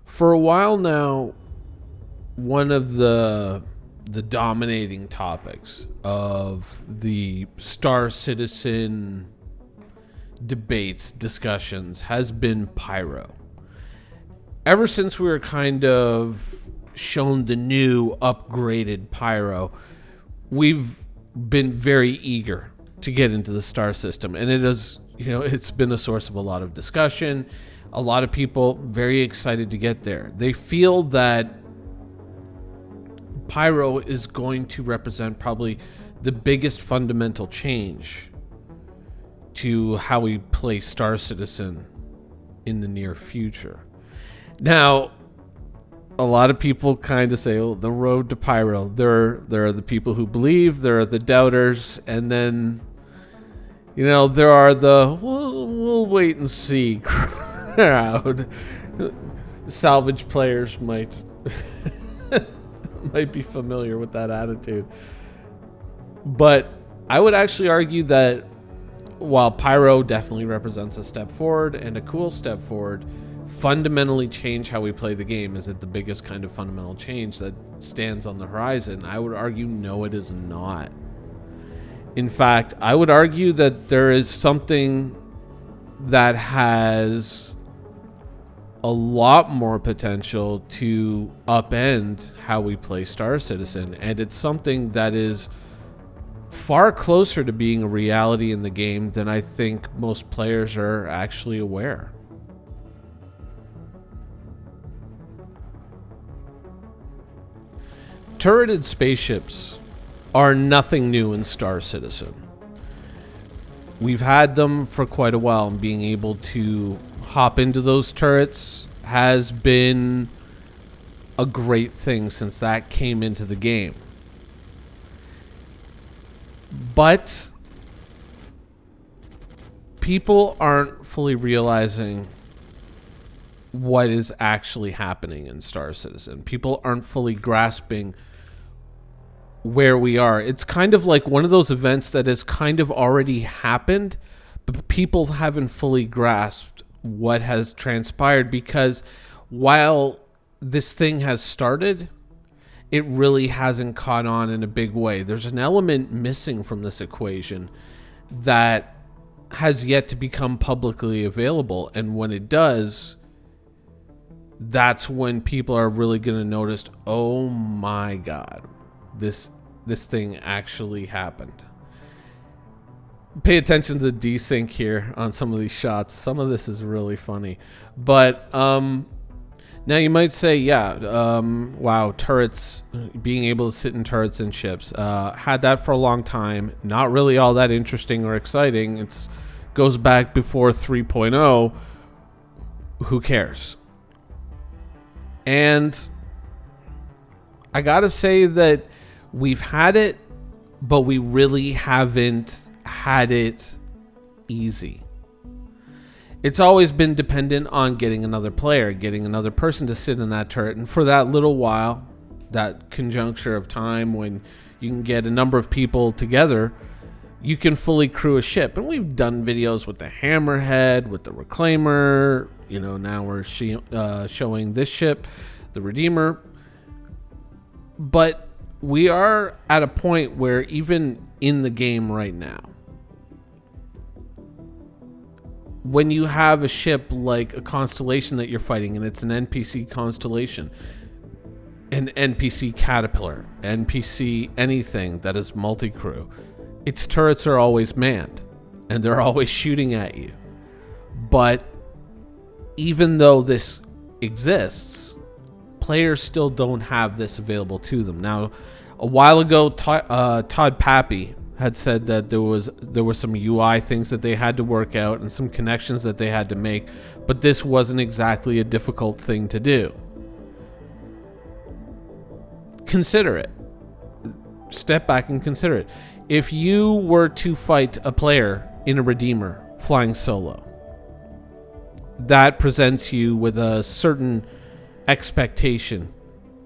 For a while now, one of the dominating topics of the Star Citizen debates, discussions, has been Pyro. Ever since we were kind of shown the new upgraded Pyro, we've been very eager to get into the star system, and it's been a source of a lot of discussion. A lot of people very excited to get there. They feel that Pyro is going to represent probably the biggest fundamental change to how we play Star Citizen in the near future. Now, a lot of people kind of say, the road to Pyro. There are the people who believe, there are the doubters, and then, there are the, we'll wait and see crowd. Salvage players might be familiar with that attitude. But I would actually argue that while Pyro definitely represents a step forward and a cool step forward, fundamentally change how we play the game. Is it the biggest kind of fundamental change that stands on the horizon? I would argue no, it is not. In fact, I would argue that there is something that has a lot more potential to upend how we play Star Citizen, and it's something that is far closer to being a reality in the game than I think most players are actually aware. Turreted spaceships are nothing new in Star Citizen. We've had them for quite a while, and being able to hop into those turrets has been a great thing since that came into the game. But people aren't fully realizing what is actually happening in Star Citizen. People aren't fully grasping where we are. It's kind of like one of those events that has kind of already happened, but people haven't fully grasped what has transpired, because while this thing has started, it really hasn't caught on in a big way. There's an element missing from this equation that has yet to become publicly available, and when it does, that's when people are really going to notice, oh my god, this thing actually happened. Pay attention to the desync here on some of these shots. Some of this is really funny. But now you might say, wow, turrets, being able to sit in turrets and ships. Had that for a long time. Not really all that interesting or exciting. It goes back before 3.0. Who cares? And I gotta say that we've had it, but we really haven't had it easy. It's always been dependent on getting another player, getting another person to sit in that turret. And for that little while, that conjuncture of time when you can get a number of people together, you can fully crew a ship. And we've done videos with the Hammerhead, with the Reclaimer. Now we're showing this ship, the Redeemer. But we are at a point where even in the game right now, when you have a ship like a constellation that you're fighting, and it's an NPC constellation, an NPC Caterpillar, NPC anything that is multi-crew, its turrets are always manned, and they're always shooting at you. But even though this exists, players still don't have this available to them. Now, a while ago, Todd Pappy had said that there were some UI things that they had to work out and some connections that they had to make, but this wasn't exactly a difficult thing to do. Consider it. Step back and consider it. If you were to fight a player in a Redeemer flying solo, that presents you with a certain expectation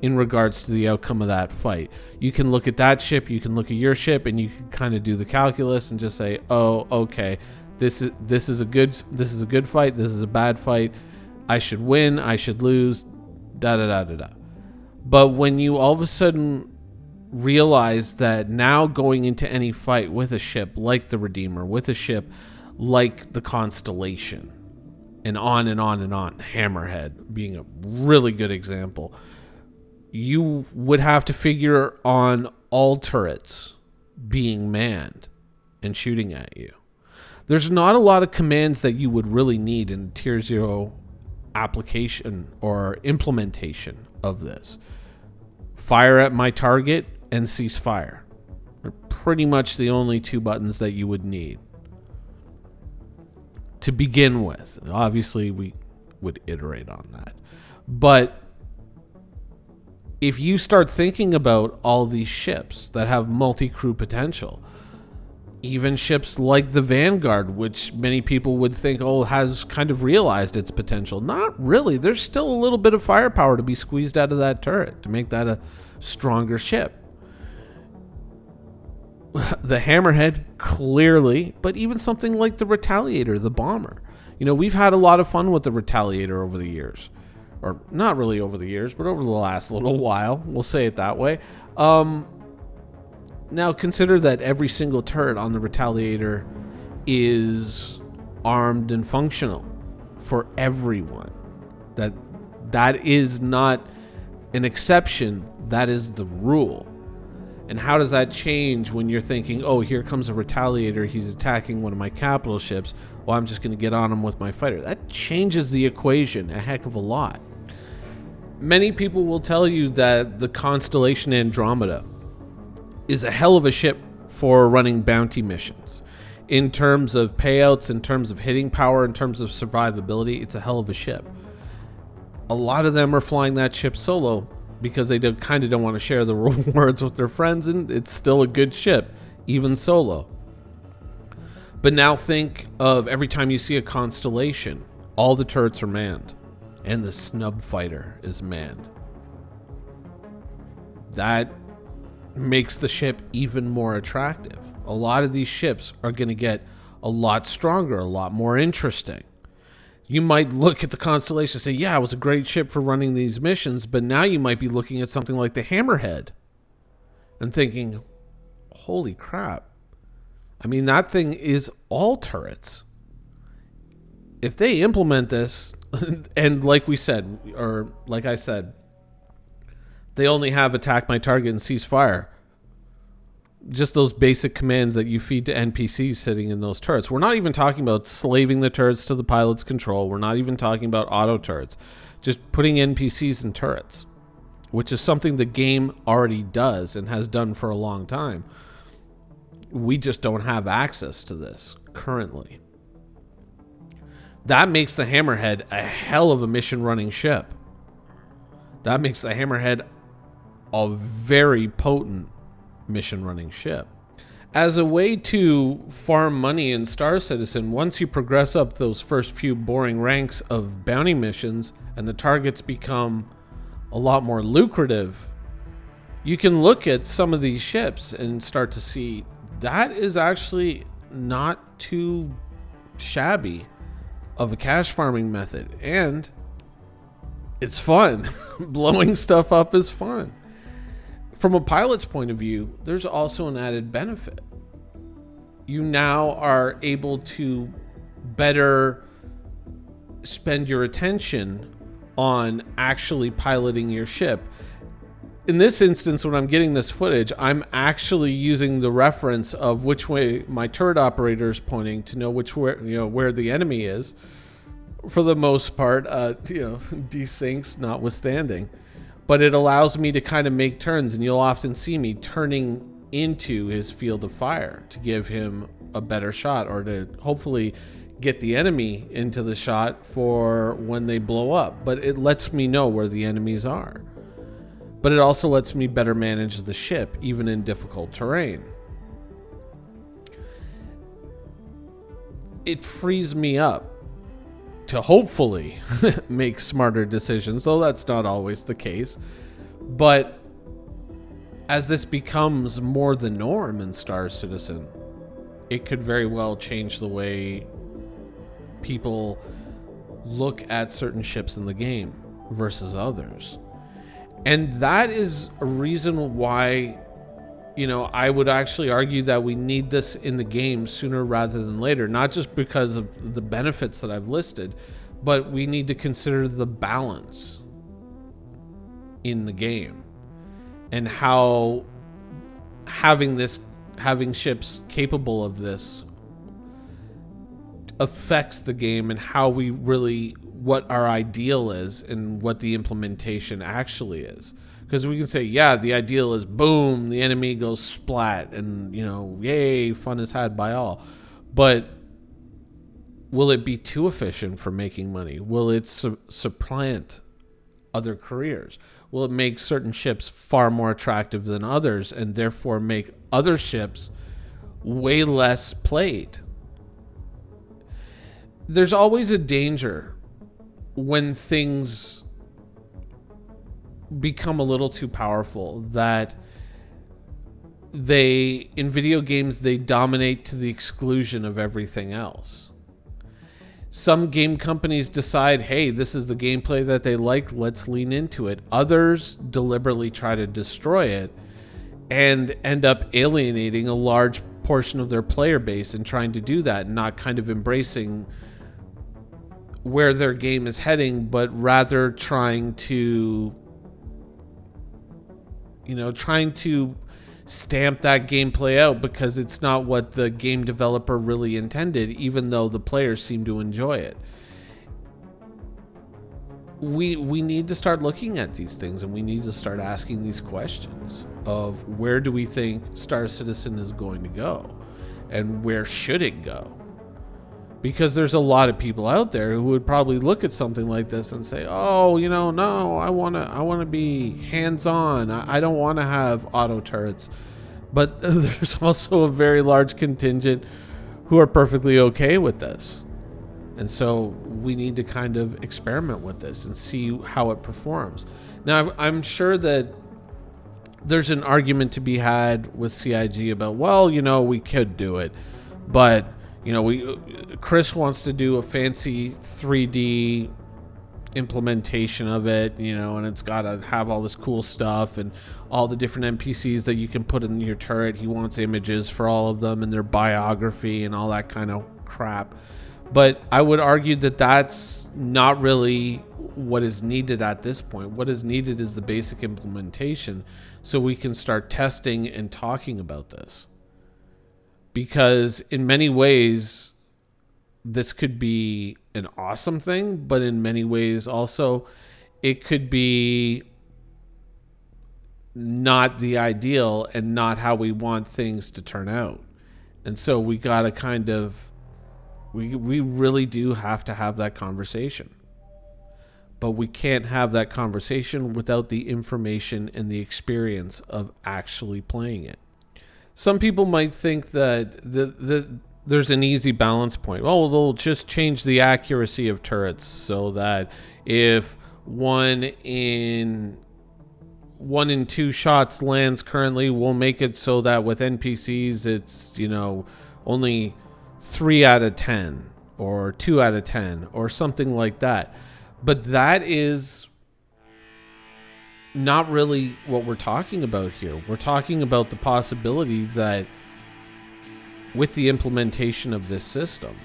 in regards to the outcome of that fight. You can look at that ship, you can look at your ship, and you can kind of do the calculus and just say, oh, okay, this is a good fight, this is a bad fight, I should win, I should lose, da da da da da. But when you all of a sudden realize that now going into any fight with a ship like the Redeemer, with a ship like the Constellation, and on and on and on, Hammerhead being a really good example, you would have to figure on all turrets being manned and shooting at you. There's not a lot of commands that you would really need in Tier 0 application or implementation of this. Fire at my target and cease fire are pretty much the only two buttons that you would need to begin with. Obviously, we would iterate on that. But if you start thinking about all these ships that have multi-crew potential, even ships like the Vanguard, which many people would think, has kind of realized its potential. Not really. There's still a little bit of firepower to be squeezed out of that turret to make that a stronger ship. The Hammerhead, clearly, but even something like the Retaliator, the bomber. We've had a lot of fun with the Retaliator over the years. Or not really over the years, but over the last little while. We'll say it that way. Now, consider that every single turret on the Retaliator is armed and functional for everyone. That is not an exception. That is the rule. And how does that change when you're thinking, here comes a Retaliator, he's attacking one of my capital ships, well, I'm just going to get on him with my fighter. That changes the equation a heck of a lot. Many people will tell you that the Constellation Andromeda is a hell of a ship for running bounty missions. In terms of payouts, in terms of hitting power, in terms of survivability, it's a hell of a ship. A lot of them are flying that ship solo because they kind of don't want to share the rewards with their friends, and it's still a good ship, even solo. But now think of every time you see a Constellation, all the turrets are manned, and the snub fighter is manned. That makes the ship even more attractive. A lot of these ships are going to get a lot stronger, a lot more interesting. You might look at the Constellation and say, yeah, it was a great ship for running these missions, but now you might be looking at something like the Hammerhead and thinking, holy crap. I mean, that thing is all turrets. If they implement this, and like I said, they only have attack my target and cease fire. Just those basic commands that you feed to NPCs sitting in those turrets. We're not even talking about slaving the turrets to the pilot's control. We're not even talking about auto turrets. Just putting NPCs in turrets, which is something the game already does and has done for a long time. We just don't have access to this currently. That makes the Hammerhead a hell of a mission running ship. That makes the Hammerhead a very potent mission running ship. As a way to farm money in Star Citizen, once you progress up those first few boring ranks of bounty missions and the targets become a lot more lucrative, you can look at some of these ships and start to see that is actually not too shabby of a cash farming method, and it's fun. Blowing stuff up is fun. From a pilot's point of view, there's also an added benefit. You now are able to better spend your attention on actually piloting your ship. In this instance, when I'm getting this footage, I'm actually using the reference of which way my turret operator is pointing to know where the enemy is. For the most part, desyncs notwithstanding. But it allows me to kind of make turns, and you'll often see me turning into his field of fire to give him a better shot, or to hopefully get the enemy into the shot for when they blow up. But it lets me know where the enemies are. But it also lets me better manage the ship, even in difficult terrain. It frees me up to hopefully make smarter decisions, though that's not always the case. But as this becomes more the norm in Star Citizen, it could very well change the way people look at certain ships in the game. versus others. And that is a reason why, I would actually argue that we need this in the game sooner rather than later, not just because of the benefits that I've listed, but we need to consider the balance in the game and how having ships capable of this affects the game and how we really, what our ideal is and what the implementation actually is. Because we can say, yeah, the ideal is boom, the enemy goes splat and, yay, fun is had by all. But will it be too efficient for making money? Will it supplant other careers? Will it make certain ships far more attractive than others and therefore make other ships way less played? There's always a danger when things become a little too powerful that in video games, they dominate to the exclusion of everything else. Some game companies decide, hey, this is the gameplay that they like, let's lean into it. Others deliberately try to destroy it and end up alienating a large portion of their player base in trying to do that, not kind of embracing where their game is heading, but rather trying to stamp that gameplay out because it's not what the game developer really intended, even though the players seem to enjoy it. We need to start looking at these things, and we need to start asking these questions of where do we think Star Citizen is going to go and where should it go? Because there's a lot of people out there who would probably look at something like this and say, oh, no, I want to be hands-on. I don't want to have auto turrets. But there's also a very large contingent who are perfectly okay with this. And so we need to kind of experiment with this and see how it performs. Now, I'm sure that there's an argument to be had with CIG about, well, we could do it, but Chris wants to do a fancy 3D implementation of it, and it's got to have all this cool stuff and all the different NPCs that you can put in your turret. He wants images for all of them and their biography and all that kind of crap. But I would argue that that's not really what is needed at this point. What is needed is the basic implementation so we can start testing and talking about this. Because in many ways, this could be an awesome thing, but in many ways also, it could be not the ideal and not how we want things to turn out. And so we got to kind of, we really do have to have that conversation. But we can't have that conversation without the information and the experience of actually playing it. Some people might think that there's an easy balance point. Oh, they'll just change the accuracy of turrets so that if one in 2 shots lands currently, we'll make it so that with NPCs it's, only 3 out of 10 or 2 out of 10 or something like that. But that is not really what we're talking about here. We're talking about the possibility that with the implementation of this system,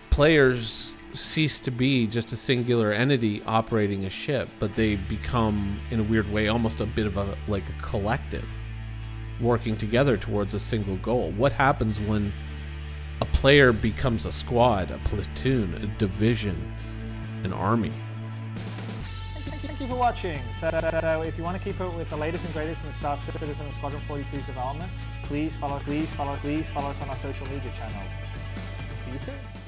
players cease to be just a singular entity operating a ship, but they become, in a weird way, almost a bit of a collective working together towards a single goal. What happens when a player becomes a squad, a platoon, a division, an army? Thank you for watching. So if you want to keep up with the latest and greatest in Star Citizen and Squadron 42's development, please follow us on our social media channels. See you soon.